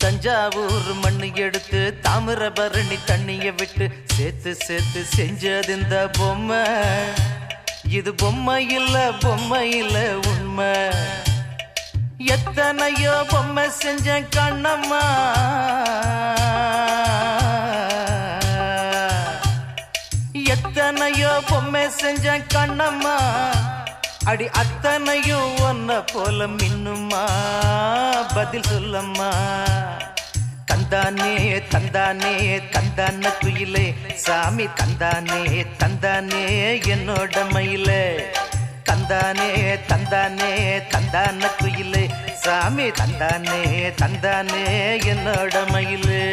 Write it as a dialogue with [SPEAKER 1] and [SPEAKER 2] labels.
[SPEAKER 1] தஞ்சாவூர் மண்ணு எடுத்து தாமிரபரணி தண்ணிய விட்டு சேர்த்து சேர்த்து செஞ்சது இந்த பொம்மை. இது பொம்மை இல்ல உண்மை. எத்தனையோ பொம்மை செஞ்ச கண்ணம்மா, எத்தனையோ பொம்மை செஞ்ச கண்ணம்மா. அடி அத்தனையும் ஒன்ன போல மின்னுமா, பதில் சொல்லம்மா. தந்தானே தந்தானே தந்தான குயிலே சாமி, தந்தானே தந்தானே என்னோட மயிலே. தந்தானே தந்தானே தந்தான குயிலே சாமி, தந்தானே தந்தானே என்னோட மயிலே.